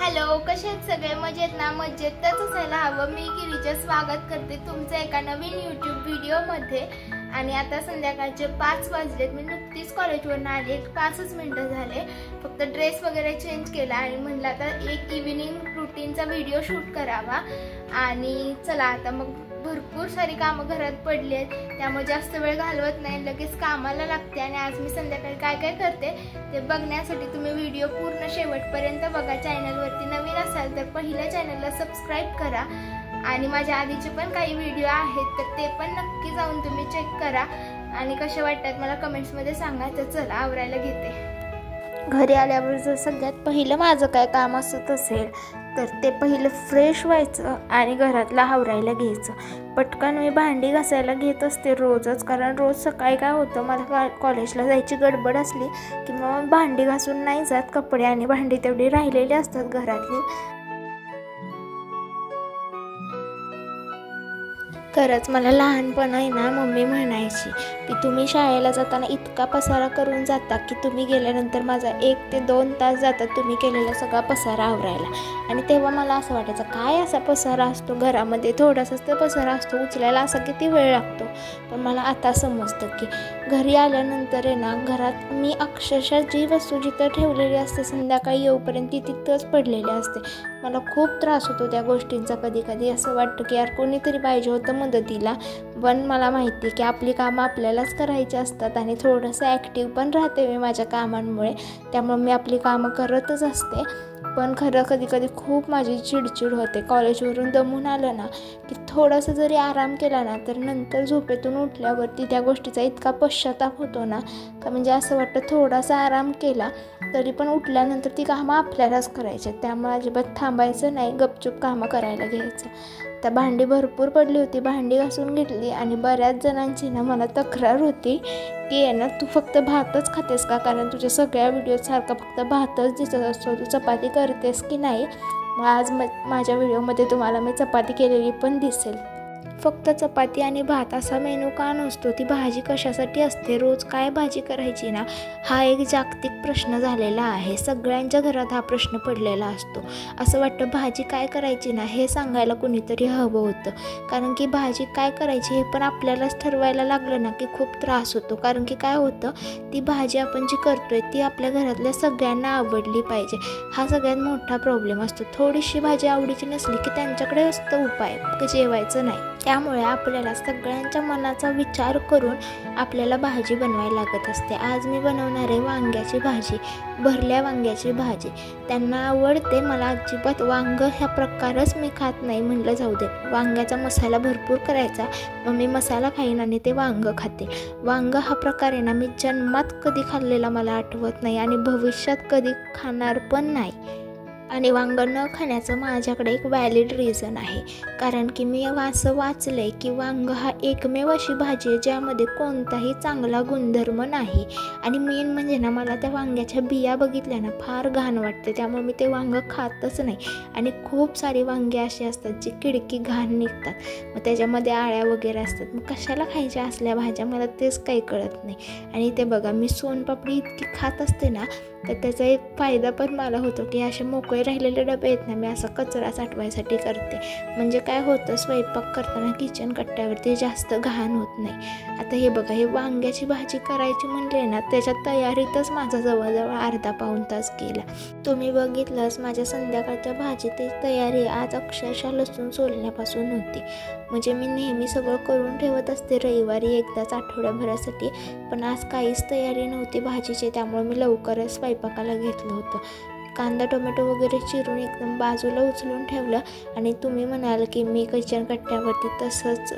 Hello, कसे आहेत सगळे? मजेत ना? मजेतच असायला हवं। मी गिरीचे स्वागत करते तुमचं एका नवीन YouTube व्हिडिओमध्ये। आणि आता संध्याकाळचे 5 वाजलेत। मी नुकतीच कॉलेजवरून आले, 5च मिनिटं झाले। फक्त ड्रेस वगैरे चेंज केला आणि म्हणलं आता एक इव्हिनिंग रूटीनचा व्हिडिओ शूट करावा। आणि चला आता मग भरपूर सारी कामं घरात पडली आहेत, त्यामुळे जास्त वेळ घालवत नाही, लगेच कामाला लागते। आणि आज मी संध्याकाळी काय काय करते ते बघण्यासाठी तुम्ही व्हिडिओ पूर्ण शेवटपर्यंत बघा। चॅनलवरती नवीन असाल तर पहिल्या चॅनलला सबस्क्राइब करा आणि माझ्या आधीचे पण काही व्हिडिओ आहेत तर ते पण नक्की जाऊन तुम्ही चेक करा आणि कसे वाटतात मला कमेंट्समध्ये सांगा। तर चला आवरायला घेते। घरी आल्यावर जर सगळ्यात पहिलं माझं काय काम असत असेल तर ते पहिलं फ्रेश व्हायचं आणि घरातला आवरायला घ्यायचं। पटकन मी भांडी घासायला घेत असते रोजच, कारण रोज सकाळी काय होतं मला कॉलेजला जायची गडबड असली की मग भांडी घासून नाही जात, कपडे आणि भांडी तेवढी राहिलेली असतात घरातली। खरंच मला लहानपण आहे ना मम्मी म्हणायची की तुम्ही शाळेला जाताना इतका पसारा करून जाता की तुम्ही गेल्यानंतर माझा 1 ते 2 तास जातात तुम्ही केलेला सगळा पसारा आवरायला। आणि तेव्हा मला असं वाटायचं काय असा पसारा असतो घरामध्ये, थोडासाच तर पसारा असतो, उचलायला असा किती वेळ लागतो। पण मला आता समजतं की घरी आल्यानंतर आहे ना घरात मी अक्षरशः जी वस्तू जिथं ठेवलेली असते संध्याकाळी येऊपर्यंत ती तिथंच पडलेली असते। मला खूप त्रास होतो त्या गोष्टींचा। कधी कधी असं वाटतं की यार कोणीतरी पाहिजे होतं मदतीला, पण मला माहिती की आपली कामं आपल्यालाच करायची असतात आणि थोडंसं ॲक्टिव्ह पण राहते मी माझ्या कामांमुळे, त्यामुळे मी आपली कामं करतच असते। पण खरं कधी कधी खूप माझी चिडचिड होते। कॉलेजवरून दमून आलं ना की थोडंसं जरी आराम केला ना तर नंतर झोपेतून उठल्यावरती त्या गोष्टीचा इतका पश्चाताप होतो ना का म्हणजे असं वाटतं थोडासा आराम केला तरी पण उठल्यानंतर ती कामं आपल्यालाच करायची, त्यामुळे अजिबात थांबायचं नाही, गपचूप कामं करायला घ्यायचं। तर भांडी भरपूर पडली होती, भांडी घासून घेतली आणि बऱ्याच जणांची ना मला तक्रार होती की आहे ना तू फक्त भातच खातेस का, कारण तुझ्या सगळ्या व्हिडिओत सारखा फक्त भातच दिसत असतो, तू चपाती करतेस की नाही। मग आज माझ्या व्हिडिओमध्ये तुम्हाला मी चपाती केलेली पण दिसेल। फक्त चपाती आणि भात असा मेनू का नसतो, ती भाजी कशासाठी असते, रोज काय भाजी करायची ना, हा एक जागतिक प्रश्न झालेला आहे। सगळ्यांच्या घरात हा प्रश्न पडलेला असतो। असं वाटतं भाजी काय करायची ना हे सांगायला कोणीतरी हवं होतं, कारण की भाजी काय करायची हे पण आपल्यालाच ठरवायला लागलं ना की खूप त्रास होतो। कारण की काय होतं ती भाजी आपण जी करतोय ती आपल्या घरातल्या सगळ्यांना आवडली पाहिजे, हा सगळ्यात मोठा प्रॉब्लेम असतो। थोडीशी भाजी आवडीची नसली की त्यांच्याकडे असतं उपाय, जेवायचं नाही। त्यामुळे आपल्याला सगळ्यांच्या मनाचा विचार करून आपल्याला भाजी बनवायला लागत असते। आज मी बनवणार आहे वांग्याची भाजी, भरल्या वांग्याची भाजी। त्यांना आवडते, मला अजिबात वांग ह्या प्रकारच मी खात नाही, म्हटलं जाऊ दे वांग्याचा मसाला भरपूर करायचा, मग मी मसाला खाईन आणि ते वांग खाते। वांग हा प्रकार आहे ना मी जन्मात कधी खाल्लेला मला आठवत नाही आणि भविष्यात कधी खाणार पण नाही। आणि वांग न खाण्याचं माझ्याकडे एक व्हॅलिड रिझन आहे, कारण की मी असं वाचलं आहे की वांग हा एकमेव अशी भाजी आहे ज्यामध्ये कोणताही चांगला गुणधर्म नाही। आणि मेन म्हणजे ना मला त्या वांग्याच्या बिया बघितल्या ना फार घाण वाटते, त्यामुळे मी ते वांग खातच नाही। आणि खूप सारी वांगे अशी असतात जी किडकी घाण निघतात, मग त्याच्यामध्ये आळ्या वगैरे असतात, मग कशाला खायच्या असल्या भाज्या, मला तेच काही कळत नाही। आणि ते बघा मी सोनपापडी इतकी खात असते ना तर त्याचा एक फायदा पण मला होतो की असे मोकळे राहिलेले डबे आहेत ना मी असा कचरा साठवायसाठी करते, म्हणजे काय होतं स्वयंपाक करताना किचन कट्ट्यावरती जास्त घाण होत नाही। आता हे बघा हे वांग्याची भाजी करायची म्हणले ना त्याच्या तयारीतच माझा जवळजवळ अर्धा पाऊण तास गेला। तुम्ही बघितलंच माझ्या संध्याकाळच्या भाजीची तयारी आज अक्षरशः लसूण सोलण्यापासून होती। म्हणजे मी नेहमी सगळं करून ठेवत असते रविवारी एकदाच आठवड्याभरासाठी, पण आज काहीच तयारी नव्हती भाजीची, त्यामुळे मी लवकरच स्वयंपाकाला घेतलं होतं। कांदा टोमॅटो वगैरे चिरून एकदम बाजूला उचलून ठेवलं आणि तुम्ही म्हणाल की मी किचन कट्ट्यावरती तसंच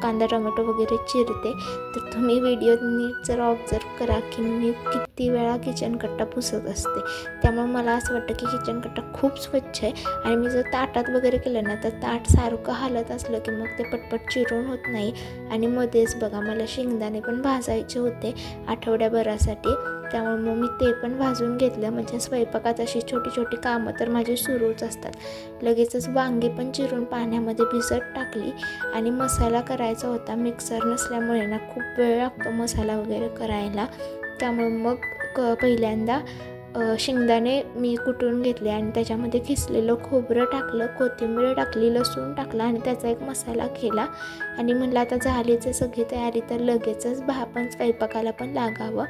कांदा टोमॅटो वगैरे चिरते, तर तुम्ही व्हिडिओ नीट जर ऑब्झर्व करा की मी किती वेळा किचन कट्टा पुसत असते। त्यामुळे मला असं वाटतं की किचन कट्टा खूप स्वच्छ आहे आणि मी जर ताटात वगैरे केलं ना तर ताट सारखं हालत असलं की मग ते पटपट चिरून होत नाही। आणि मध्येच बघा मला शेंगदाणे पण भाजायचे होते आठवड्याभरासाठी, त्यामुळे मग मी ते पण भाजून घेतलं, म्हणजे स्वयंपाकात अशी छोटी छोटी कामं तर माझी सुरूच असतात। लगेचच वांगी पण चिरून पाण्यामध्ये भिजत टाकली आणि मसाला करायचा होता, मिक्सर नसल्यामुळे ना खूप वेळ लागतो मसाला वगैरे करायला, त्यामुळे मग पहिल्यांदा शेंगदाणे मी कुटून घेतले आणि त्याच्यामध्ये किसलेलं खोबरं टाकलं, कोथिंबीर टाकली, लसूण टाकला आणि त्याचा एक मसाला केला आणि म्हणलं आता झालीच सगळी तयारी तर लगेचच आपण स्वयंपाकाला पण लागावं.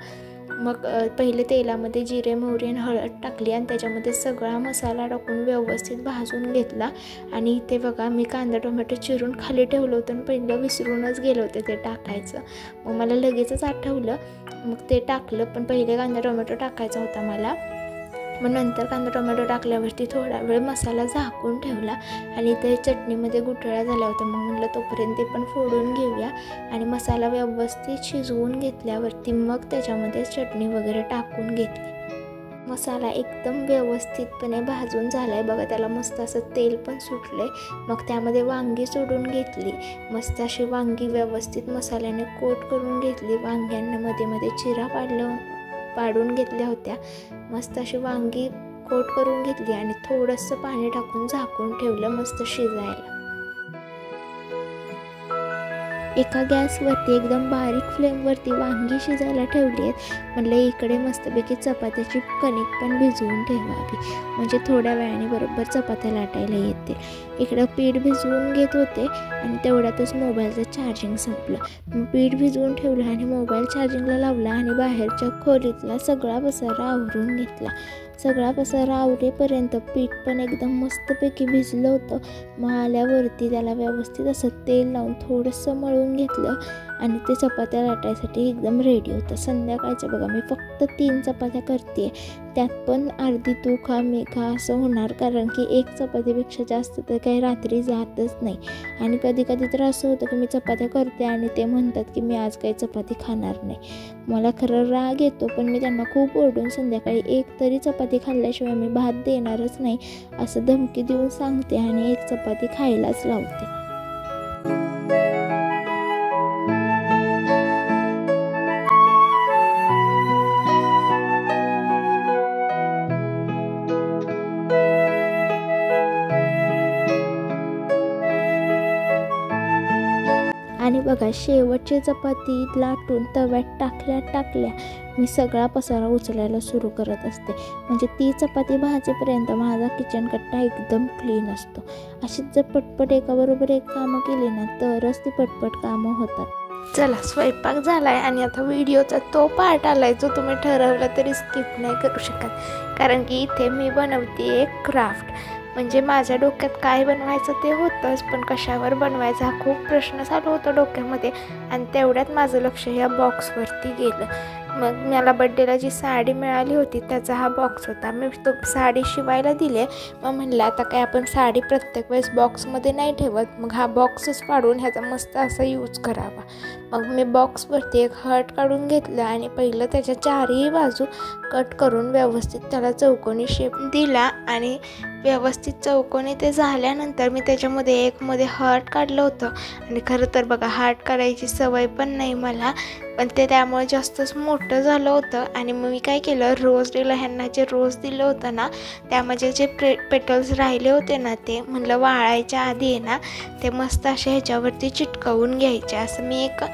मग पहिले तेलामध्ये जिरे, मोहरी आणि हळद टाकली आणि त्याच्यामध्ये सगळा मसाला टाकून व्यवस्थित भाजून घेतला. आणि इथे बघा मी कांदा टोमॅटो चिरून खाली ठेवलं होतं आणि पहिलं विसरूनच गेलं होतं ते टाकायचं. मग मला लगेचच आठवलं, मग ते टाकलं. पण पहिले कांदा टोमॅटो टाकायचा होता मला. मग नंतर कांदा टोमॅटो टाकल्यावरती थोडा वेळ मसाला झाकून ठेवला आणि ते चटणीमध्ये गुठळ्या झाल्या होत्या. मग म्हटलं तोपर्यंत ते पण फोडून घेऊया आणि मसाला व्यवस्थित शिजवून घेतल्यावरती मग त्याच्यामध्ये चटणी वगैरे टाकून घेतली. मसाला एकदम व्यवस्थितपणे भाजून झाला आहे बघा, त्याला मस्त असं तेल पण सुटलं आहे. मग त्यामध्ये वांगी सोडून घेतली, मस्त अशी वांगी व्यवस्थित मसाल्याने कोट करून घेतली. वांग्यांना मध्ये मध्ये चिरा पाडून घेतल्या होत्या. मस्त अशी वांगी कोट करून घेतली आणि थोडंसं पाणी टाकून झाकून ठेवलं मस्त शिजायला. एका गॅसवरती एकदम बारीक फ्लेमवरती वांगी शिजायला ठेवली आहेत. म्हटलं इकडे मस्तपैकी चपात्याची कणिक पण भिजवून ठेवावी, म्हणजे थोड्या वेळाने बरोबर चपात्या लाटायला येते. इकडं पीठ भिजवून घेत होते आणि तेवढ्यातच मोबाईलचं चार्जिंग संपलं. पीठ भिजवून ठेवलं आणि मोबाईल चार्जिंगला लावला आणि बाहेरच्या खोलीतला सगळा पसारा आवरून घेतला. सगळा पसारा आवरेपर्यंत पीठ पण एकदम मस्तपैकी भिजलं होतं. मग आल्यावरती त्याला व्यवस्थित असं तेल लावून थोडंसं मळून घेतलं आणि ते चपात्या लाटायसाठी एकदम रेडी होतं. संध्याकाळचं बघा मी फक्त 3 चपात्या करते, त्यात पण अर्धी तू खा मी खा असं होणार, कारण की एक चपातीपेक्षा जास्त तर काही रात्री जातच नाही. आणि कधी कधी तर असं होतं की मी चपात्या करते आणि ते म्हणतात की मी आज काही चपाती खाणार नाही. मला खरं राग येतो, पण मी त्यांना खूप ओरडून संध्याकाळी एक तरी चपाती खाल्ल्याशिवाय मी भात देणारच नाही असं धमकी देऊन सांगते आणि एक चपाती खायलाच लावते. आणि बघा शेवटची चपाती लाटून तव्यात टाकल्या मी सगळा पसारा उचलायला सुरू करत असते, म्हणजे ती चपाती भाजेपर्यंत माझा किचन कट्टा एकदम क्लीन असतो. अशीच जर पटपट एकाबरोबर एक कामं केली ना तरच ती पटपट कामं होतात. चला स्वयंपाक झालाय आणि आता व्हिडिओचा तो पार्ट आलाय जो तुम्ही ठरवलं तरी स्किप नाही करू शकत, कारण की इथे मी बनवते एक क्राफ्ट. म्हणजे माझ्या डोक्यात काय बनवायचं ते होतंच, पण कशावर बनवायचा हा खूप प्रश्न चालू होता डोक्यामध्ये. आणि तेवढ्यात माझं लक्ष या बॉक्सवरती गेलं. मग मला बड्डेला जी साडी मिळाली होती त्याचा हा बॉक्स होता. मी तो साडी शिवायला दिले. मग म्हणलं आता काय आपण साडी प्रत्येक वेळेस बॉक्समध्ये नाही ठेवत, मग हा बॉक्सच पाडून ह्याचा मस्त असा यूज करावा. मग मी बॉक्सवरती एक हर्ट काढून घेतलं आणि पहिलं त्याच्या चारही बाजू कट करून व्यवस्थित त्याला चौकोनी शेप दिला. आणि व्यवस्थित चौकोनी ते झाल्यानंतर मी त्याच्यामध्ये एक मध्ये हार्ट काढलं होतं. आणि खरं तर बघा हार्ट काढायची सवय पण नाही मला, पण ते त्यामुळे जास्तच मोठं झालं होतं. आणि मग मी काय केलं, रोज डेला ह्यांना जे रोज दिलं होतं ना त्यामध्ये जे पेटल्स राहिले होते ना ते म्हणलं वाळायच्या आधी आहे ना ते मस्त असे ह्याच्यावरती चिटकवून घ्यायचे. असं मी एक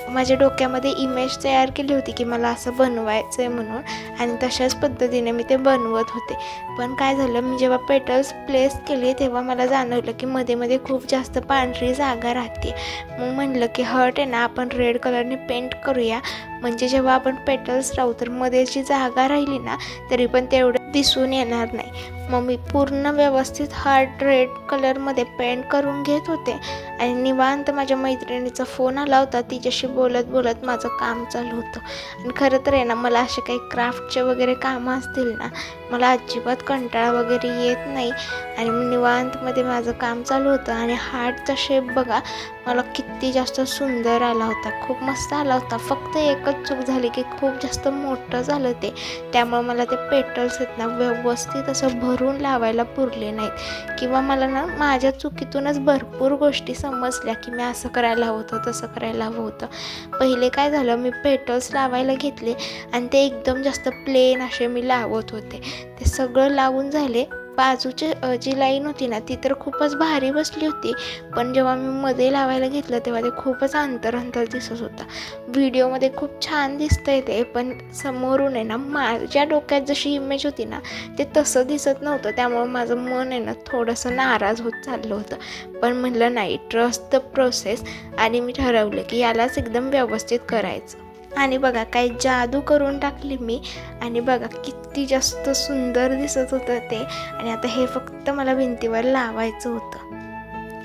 माझ्या डोक्यामध्ये इमेज तयार केली होती की मला असं बनवायचं आहे म्हणून, आणि तशाच पद्धतीने मी ते बनवत होते. पण काय झालं, मी जेव्हा पेटल्स प्लेस केले तेव्हा मला जाणवलं की मध्ये मध्ये खूप जास्त पांढरी जागा राहते. मग म्हणलं की हर्ट आहे ना आपण रेड कलरने पेंट करूया, म्हणजे जेव्हा आपण पेटल्स लावू तर मध्ये जी जागा राहिली ना तरी पण तेवढं दिसून येणार नाही. मग मी पूर्ण व्यवस्थित हार्ट रेड कलरमध्ये पेंट करून घेत होते आणि निवांत माझ्या मैत्रिणीचा फोन आला होता. तिच्याशी बोलत बोलत माझं काम चालू होतं. आणि खरं तर आहे ना मला असे काही क्राफ्टचे वगैरे कामं असतील ना मला अजिबात कंटाळा वगैरे येत नाही. आणि निवांतमध्ये माझं काम चालू होतं. आणि हार्टचा शेप बघा मला किती जास्त सुंदर आला होता, खूप मस्त आला होता. फक्त एकच चूक झाली की खूप जास्त मोठं झालं ते, त्यामुळे मला ते पेटल्स आहेत ना व्यवस्थित असं भरून लावायला पुरले नाहीत. किंवा मला ना माझ्या चुकीतूनच भरपूर गोष्टी समजल्या की मी असं करायला हवं होतं तसं करायला हवं होतं. पहिले काय झालं, मी पेटल्स लावायला घेतले आणि ते एकदम जास्त प्लेन असे मी लावत होते. ते सगळं लावून झाले, बाजूची जी लाईन होती ना ती तर खूपच भारी बसली होती, पण जेव्हा मी मध्ये लावायला घेतलं तेव्हा ते खूपच अंतर दिसत होता. व्हिडिओमध्ये खूप छान दिसतंय ते, पण समोरून आहे ना माझ्या डोक्यात जशी इमेज होती ना ते तसं दिसत नव्हतं. त्यामुळे माझं मन आहे ना थोडंसं नाराज होत चाललं होतं. पण म्हटलं नाही, ट्रस्ट द प्रोसेस, आणि मी ठरवलं की यालाच एकदम व्यवस्थित करायचं. आणि बघा काही जादू करून टाकली मी, आणि बघा किती जास्त सुंदर दिसत होतं ते. आणि आता हे फक्त मला भिंतीवर लावायचं होतं.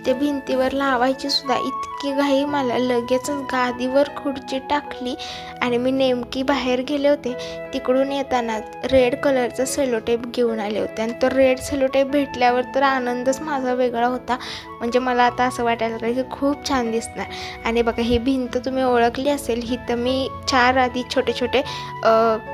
ते भिंतीवर लावायची सुद्धा इतकी घाई, मला लगेचच गादीवर खुर्ची टाकली आणि मी नेमकी बाहेर गेले होते. तिकडून येताना रेड कलरचा सेलोटेप घेऊन आले होते, आणि तो रेड सेलोटेप भेटल्यावर तर आनंदच माझा वेगळा होता. म्हणजे मला आता असं वाटायला लागलं की खूप छान दिसणार. आणि बघा ही भिंत तुम्ही ओळखली असेल, ही तर मी 4 आधी छोटे छोटे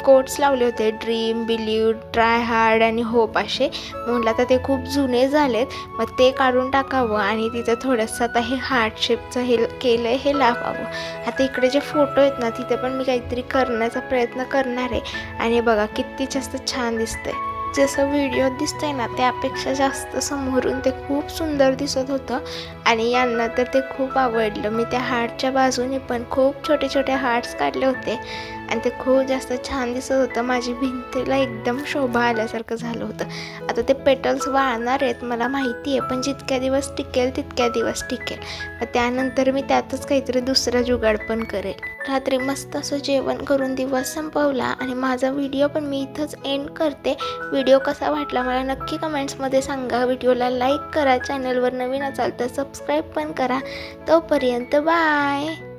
कोट्स लावले होते, ड्रीम, बिलीव, ट्राय हार्ड आणि होप असे. म्हटलं आता ते खूप जुने झालेत, मग ते काढून टाकावं आणि तिथं थोडंसं आता हे हार्ट शेपचं हे केलं आहे हे लावावं. आता इकडे जे फोटो आहेत ना तिथे पण मी काहीतरी करण्याचा प्रयत्न करणार आहे. आणि बघा किती जास्त छान दिसतंय. जसं व्हिडिओत दिसतंय ना त्यापेक्षा जास्त समोरून ते खूप सुंदर दिसत होतं, आणि यांना तर ते खूप आवडलं. मी त्या हार्टच्या बाजूने पण खूप छोटे छोटे हार्ट्स काढले होते, आणि ते खूप जास्त छान दिसत होतं. माझी भिंतीला एकदम शोभा आल्यासारखं झालं होतं. आता ते पेटल्स वाळणार आहेत मला माहिती आहे, पण जितक्या दिवस टिकेल तितक्या दिवस टिकेल. मग त्यानंतर मी त्यातच काहीतरी दुसरा जुगाड पण करेल. रात्री मस्त असं जेवण करून दिवस संपवला, आणि माझा व्हिडिओ पण मी इथंच एंड करते. व्हिडिओ कसा वाटला मला नक्की कमेंट्समध्ये सांगा. व्हिडिओला लाईक करा, चॅनलवर नवीन असाल तर सबस्क्राईब पण करा. तोपर्यंत बाय.